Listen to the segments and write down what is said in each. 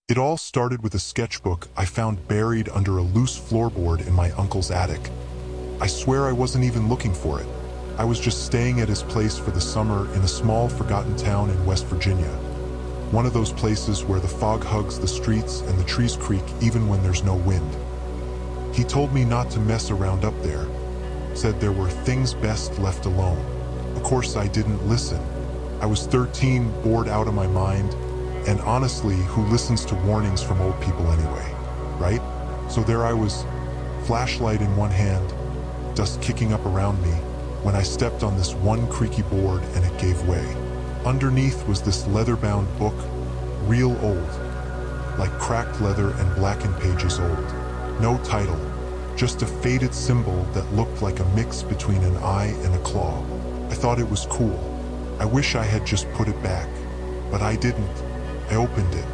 It all started with a sketchbook I found buried under a loose floorboard in my uncle's attic. I swear I wasn't even looking for it. I was just staying at his place for the summer in a small, forgotten town in West Virginia. One of those places where the fog hugs the streets and the trees creak even when there's no wind. He told me not to mess around up there, said there were things best left alone. Of course, I didn't listen. I was 13, bored out of my mind, and honestly, who listens to warnings from old people anyway, right? So there I was, flashlight in one hand, dust kicking up around me, when I stepped on this one creaky board and it gave way. Underneath was this leather-bound book, real old, like cracked leather and blackened pages old. No title, just a faded symbol that looked like a mix between an eye and a claw. I thought it was cool. I wish I had just put it back, but I didn't. I opened it,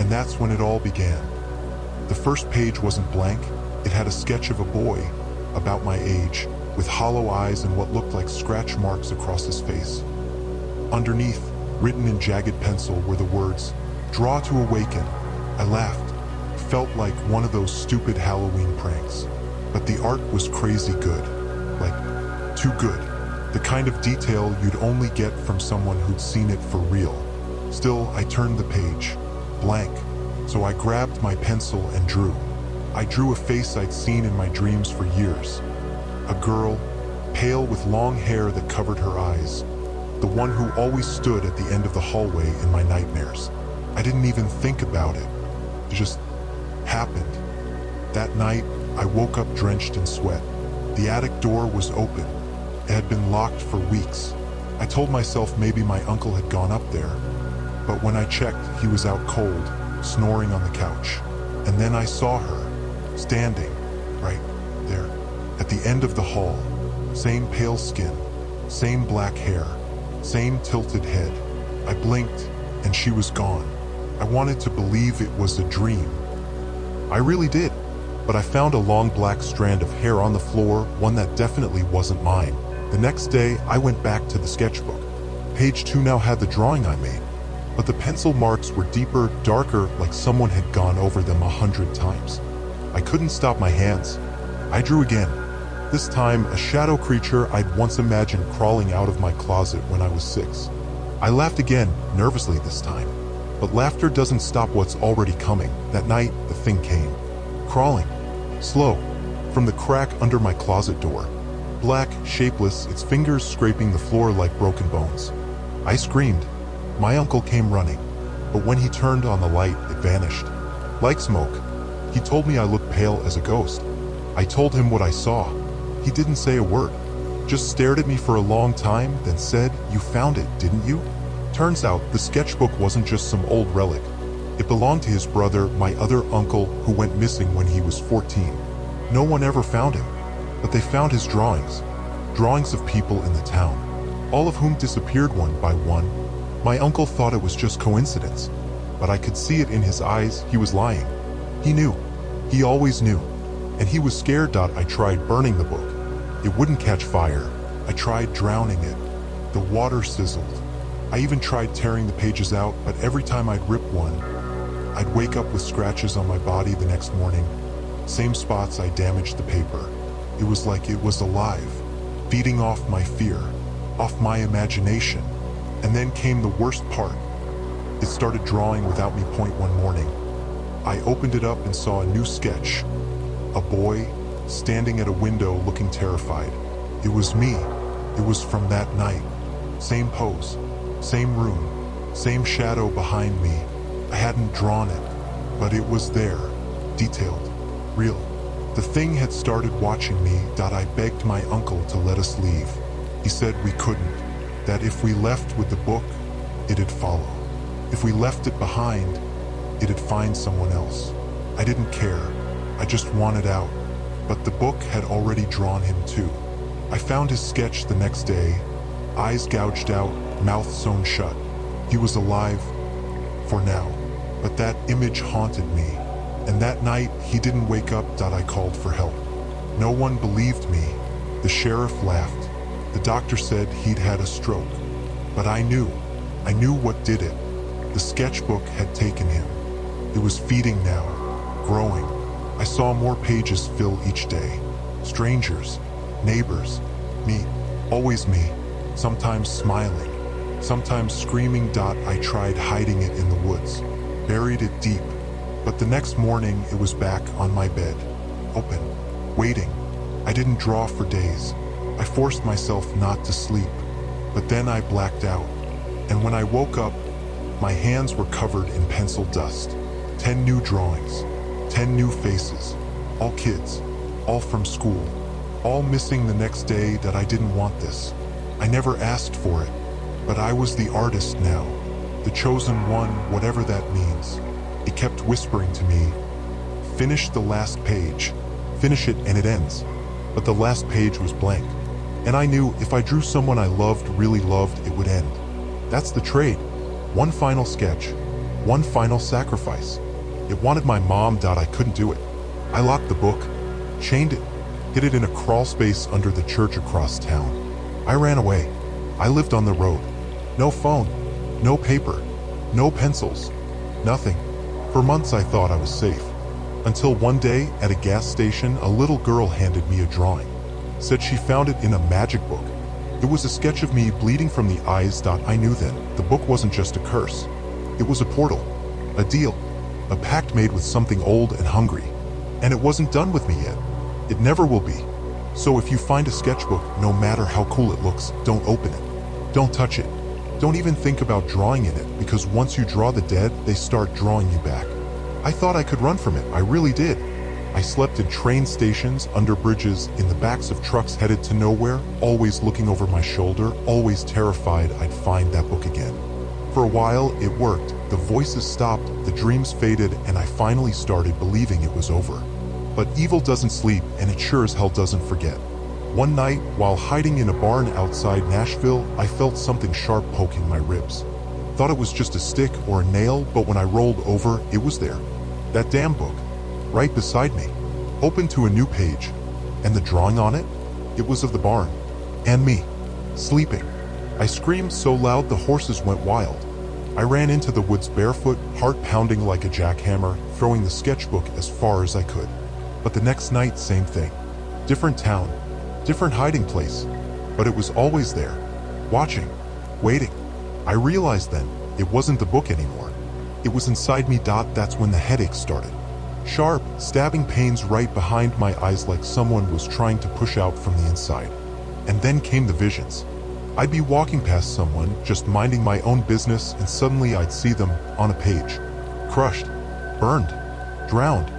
and that's when it all began. The first page wasn't blank. It had a sketch of a boy, about my age, with hollow eyes and what looked like scratch marks across his face. Underneath, written in jagged pencil, were the words, "Draw to awaken." I laughed. Felt like one of those stupid Halloween pranks. But the art was crazy good. Like, too good. The kind of detail you'd only get from someone who'd seen it for real. Still, I turned the page, blank, so I grabbed my pencil and drew. I drew a face I'd seen in my dreams for years. A girl, pale with long hair that covered her eyes. The one who always stood at the end of the hallway in my nightmares. I didn't even think about it. It just happened. That night, I woke up drenched in sweat. The attic door was open. It had been locked for weeks. I told myself maybe my uncle had gone up there. But when I checked, he was out cold, snoring on the couch. And then I saw her, standing, right there, at the end of the hall. Same pale skin, same black hair, same tilted head. I blinked, and she was gone. I wanted to believe it was a dream. I really did, but I found a long black strand of hair on the floor, one that definitely wasn't mine. The next day, I went back to the sketchbook. Page 2 now had the drawing I made. But the pencil marks were deeper, darker, like someone had gone over them 100 times. I couldn't stop my hands. I drew again. This time, a shadow creature I'd once imagined crawling out of my closet when I was 6. I laughed again, nervously this time. But laughter doesn't stop what's already coming. That night, the thing came. Crawling. Slow. From the crack under my closet door. Black, shapeless, its fingers scraping the floor like broken bones. I screamed. My uncle came running, but when he turned on the light, it vanished. Like smoke. He told me I looked pale as a ghost. I told him what I saw. He didn't say a word, just stared at me for a long time, then said, "You found it, didn't you?" Turns out the sketchbook wasn't just some old relic. It belonged to his brother, my other uncle, who went missing when he was 14. No one ever found him, but they found his drawings. Drawings of people in the town, all of whom disappeared one by one. My uncle thought it was just coincidence, but I could see it in his eyes. He was lying. He knew. He always knew. And he was scared. I tried burning the book. It wouldn't catch fire. I tried drowning it. The water sizzled. I even tried tearing the pages out, but every time I'd rip one, I'd wake up with scratches on my body the next morning. Same spots I damaged the paper. It was like it was alive, feeding off my fear, off my imagination. And then came the worst part. It started drawing without me. One morning, I opened it up and saw a new sketch. A boy, standing at a window looking terrified. It was me. It was from that night. Same pose, same room, same shadow behind me. I hadn't drawn it, but it was there, detailed, real. The thing had started watching me. I begged my uncle to let us leave. He said we couldn't. That if we left with the book, it'd follow. If we left it behind, it'd find someone else. I didn't care. I just wanted out. But the book had already drawn him too. I found his sketch the next day, eyes gouged out, mouth sewn shut. He was alive, for now. But that image haunted me. And that night, he didn't wake up. I called for help. No one believed me. The sheriff laughed. The doctor said he'd had a stroke. But I knew what did it. The sketchbook had taken him. It was feeding now, growing. I saw more pages fill each day. Strangers, neighbors, me, always me, sometimes smiling, sometimes screaming. I tried hiding it in the woods, buried it deep, but the next morning it was back on my bed, open, waiting. I didn't draw for days. I forced myself not to sleep, but then I blacked out, and when I woke up, my hands were covered in pencil dust. 10 new drawings, 10 new faces, all kids, all from school, all missing the next day. That I didn't want this. I never asked for it, but I was the artist now, the chosen one, whatever that means. He kept whispering to me, finish the last page, finish it and it ends. But the last page was blank, and I knew if I drew someone I loved, really loved, it would end. That's the trade. One final sketch, one final sacrifice. It wanted my mom. I couldn't do it. I locked the book, chained it, hid it in a crawl space under the church across town. I ran away. I lived on the road. No phone, no paper, no pencils, nothing. For months I thought I was safe. Until one day, at a gas station, a little girl handed me a drawing. Said she found it in a magic book. It was a sketch of me bleeding from the eyes. I knew then, the book wasn't just a curse. It was a portal, a deal, a pact made with something old and hungry. And it wasn't done with me yet. It never will be. So if you find a sketchbook, no matter how cool it looks, don't open it. Don't touch it. Don't even think about drawing in it, because once you draw the dead, they start drawing you back. I thought I could run from it. I really did. I slept in train stations, under bridges, in the backs of trucks headed to nowhere, always looking over my shoulder, always terrified I'd find that book again. For a while, it worked. The voices stopped, the dreams faded, and I finally started believing it was over. But evil doesn't sleep, and it sure as hell doesn't forget. One night, while hiding in a barn outside Nashville, I felt something sharp poking my ribs. Thought it was just a stick or a nail, but when I rolled over, it was there. That damn book, right beside me, open to a new page. And the drawing on it? It was of the barn. And me, sleeping. I screamed so loud the horses went wild. I ran into the woods barefoot, heart pounding like a jackhammer, throwing the sketchbook as far as I could. But the next night, same thing. Different town, different hiding place. But it was always there, watching, waiting. I realized then, it wasn't the book anymore. It was inside me. That's when the headaches started. Sharp, stabbing pains right behind my eyes, like someone was trying to push out from the inside. And then came the visions. I'd be walking past someone, just minding my own business, and suddenly I'd see them on a page. Crushed, burned, drowned.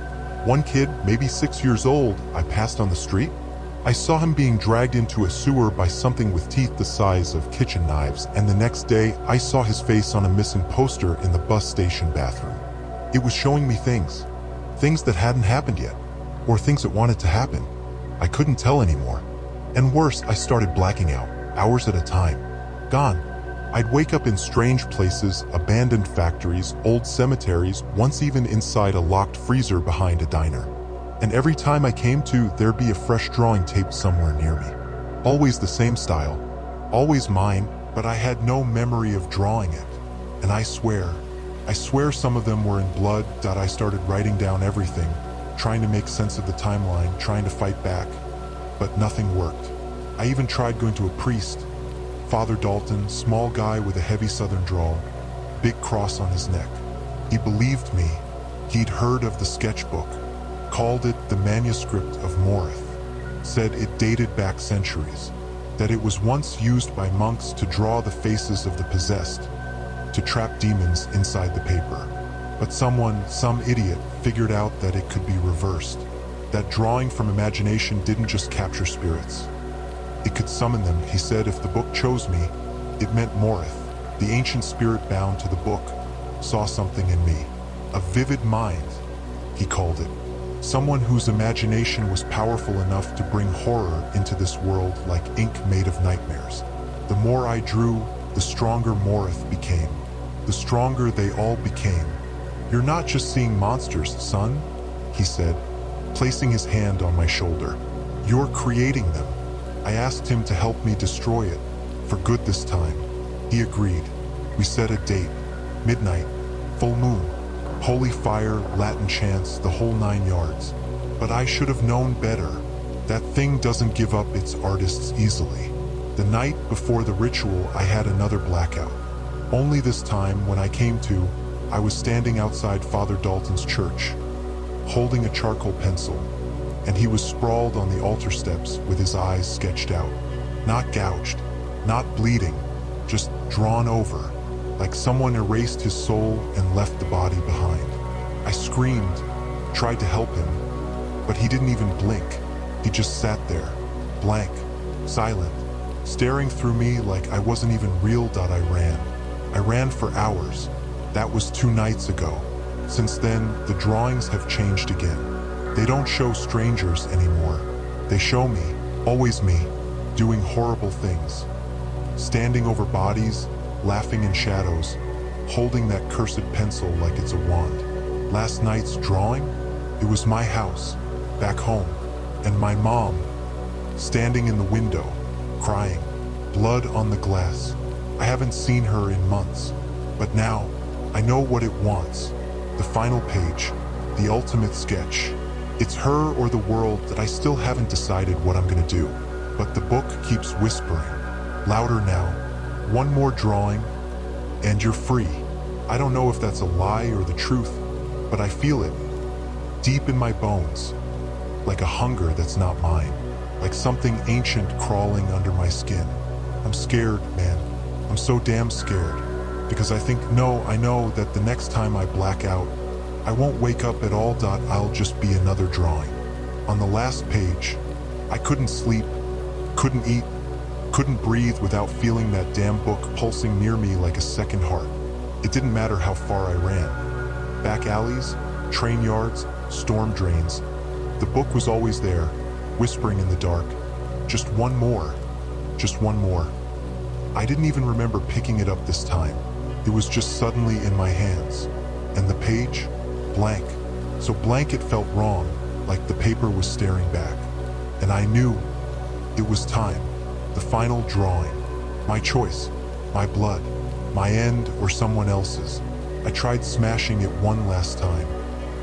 One kid, maybe 6 years old, I passed on the street. I saw him being dragged into a sewer by something with teeth the size of kitchen knives, and the next day I saw his face on a missing poster in the bus station bathroom. It was showing me things. Things that hadn't happened yet, or things that wanted to happen. I couldn't tell anymore. And worse, I started blacking out, hours at a time. Gone. I'd wake up in strange places, abandoned factories, old cemeteries, once even inside a locked freezer behind a diner. And every time I came to, there'd be a fresh drawing taped somewhere near me. Always the same style, always mine, but I had no memory of drawing it. And I swear some of them were in blood. I started writing down everything, trying to make sense of the timeline, trying to fight back, but nothing worked. I even tried going to a priest, Father Dalton, small guy with a heavy southern drawl, big cross on his neck. He believed me. He'd heard of the sketchbook, called it the manuscript of Morith, said it dated back centuries, that it was once used by monks to draw the faces of the possessed, to trap demons inside the paper. But some idiot, figured out that it could be reversed, that drawing from imagination didn't just capture spirits. It could summon them. He said if the book chose me, it meant Morith, the ancient spirit bound to the book, saw something in me. A vivid mind, he called it. Someone whose imagination was powerful enough to bring horror into this world like ink made of nightmares. The more I drew, the stronger Morith became. The stronger they all became. You're not just seeing monsters, son, he said, placing his hand on my shoulder. You're creating them. I asked him to help me destroy it, for good this time. He agreed. We set a date, midnight, full moon, Holy fire, Latin chants, the whole 9 yards. But I should have known better. That thing doesn't give up its artists easily. The night before the ritual, I had another blackout. Only this time, when I came to, I was standing outside Father Dalton's church, holding a charcoal pencil, and he was sprawled on the altar steps with his eyes sketched out. Not gouged, not bleeding, just drawn over, like someone erased his soul and left the body behind. I screamed, tried to help him, but he didn't even blink. He just sat there, blank, silent, staring through me like I wasn't even real. I ran. I ran for hours. That was 2 nights ago. Since then, the drawings have changed again. They don't show strangers anymore. They show me, always me, doing horrible things. Standing over bodies, laughing in shadows, holding that cursed pencil like it's a wand. Last night's drawing? It was my house, back home, and my mom, standing in the window, crying, blood on the glass. I haven't seen her in months, but now I know what it wants. The final page, the ultimate sketch. It's her or the world that I still haven't decided what I'm gonna do. But the book keeps whispering, louder now. One more drawing, and you're free. I don't know if that's a lie or the truth, but I feel it, deep in my bones, like a hunger that's not mine, like something ancient crawling under my skin. I'm scared, man. I'm so damn scared, because I know that the next time I black out, I won't wake up at all. I'll just be another drawing. On the last page, I couldn't sleep, couldn't eat, couldn't breathe without feeling that damn book pulsing near me like a second heart. It didn't matter how far I ran. Back alleys, train yards, storm drains. The book was always there, whispering in the dark. Just one more. Just one more. I didn't even remember picking it up this time. It was just suddenly in my hands. And the page? Blank. So blank it felt wrong, like the paper was staring back. And I knew it was time. The final drawing. My choice. My blood. My end or someone else's. I tried smashing it one last time.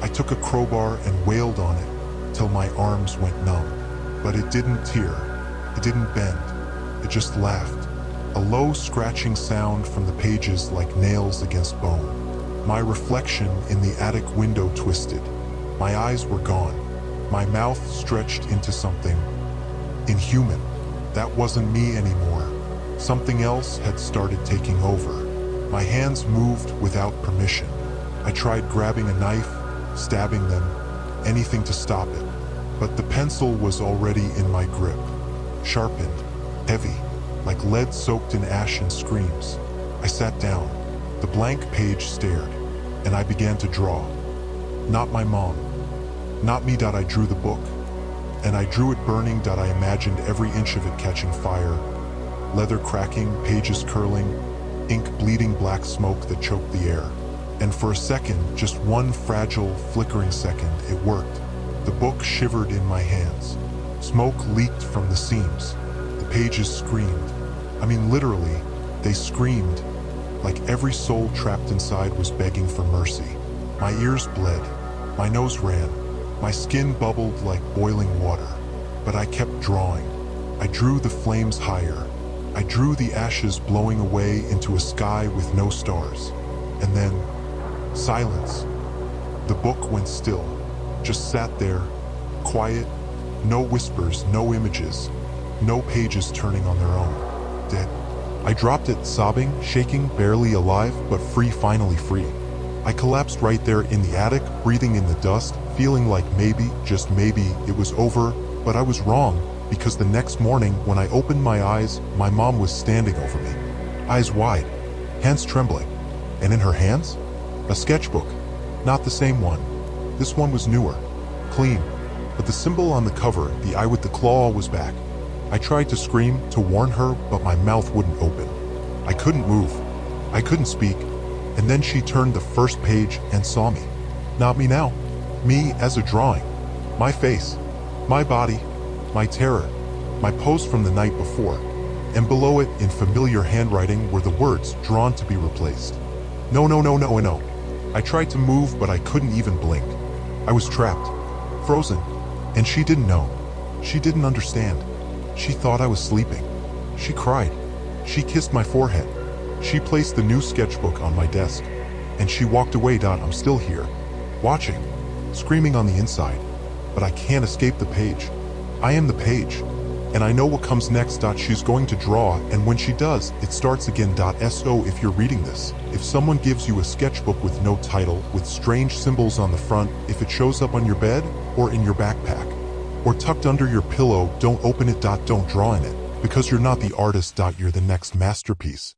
I took a crowbar and wailed on it till my arms went numb. But it didn't tear. It didn't bend. It just laughed. A low scratching sound from the pages like nails against bone. My reflection in the attic window twisted. My eyes were gone. My mouth stretched into something inhuman. That wasn't me anymore. Something else had started taking over. My hands moved without permission. I tried grabbing a knife, stabbing them, anything to stop it. But the pencil was already in my grip. Sharpened, heavy, like lead soaked in ash and screams. I sat down. The blank page stared, and I began to draw. Not my mom. Not me. I drew the book. And I drew it burning. I imagined every inch of it catching fire. Leather cracking, pages curling, ink bleeding, black smoke that choked the air. And for a second, just one fragile, flickering second, it worked. The book shivered in my hands. Smoke leaked from the seams. The pages screamed. I mean, literally, they screamed, like every soul trapped inside was begging for mercy. My ears bled. My nose ran. My skin bubbled like boiling water. But I kept drawing. I drew the flames higher. I drew the ashes blowing away into a sky with no stars. And then, silence. The book went still, just sat there, quiet, no whispers, no images, no pages turning on their own. Dead. I dropped it, sobbing, shaking, barely alive, but free, finally free. I collapsed right there in the attic, breathing in the dust, feeling like maybe, just maybe, it was over, but I was wrong, because the next morning, when I opened my eyes, my mom was standing over me, eyes wide, hands trembling, and in her hands, a sketchbook. Not the same one. This one was newer, clean, but the symbol on the cover, the eye with the claw, was back. I tried to scream, to warn her, but my mouth wouldn't open. I couldn't move. I couldn't speak. And then she turned the first page and saw me. Not me now. Me as a drawing. My face. My body. My terror. My pose from the night before. And below it, in familiar handwriting, were the words drawn to be replaced. No, no, no, no, no. I tried to move, but I couldn't even blink. I was trapped, frozen, and she didn't know. She didn't understand. She thought I was sleeping. She cried. She kissed my forehead. She placed the new sketchbook on my desk, and she walked away. I'm still here, watching, screaming on the inside, but I can't escape the page. I am the page, and I know what comes next. She's going to draw, and when she does, it starts again. So if you're reading this, if someone gives you a sketchbook with no title, with strange symbols on the front, if it shows up on your bed, or in your backpack, or tucked under your pillow, don't open it. Don't draw in it, because you're not the artist. You're the next masterpiece.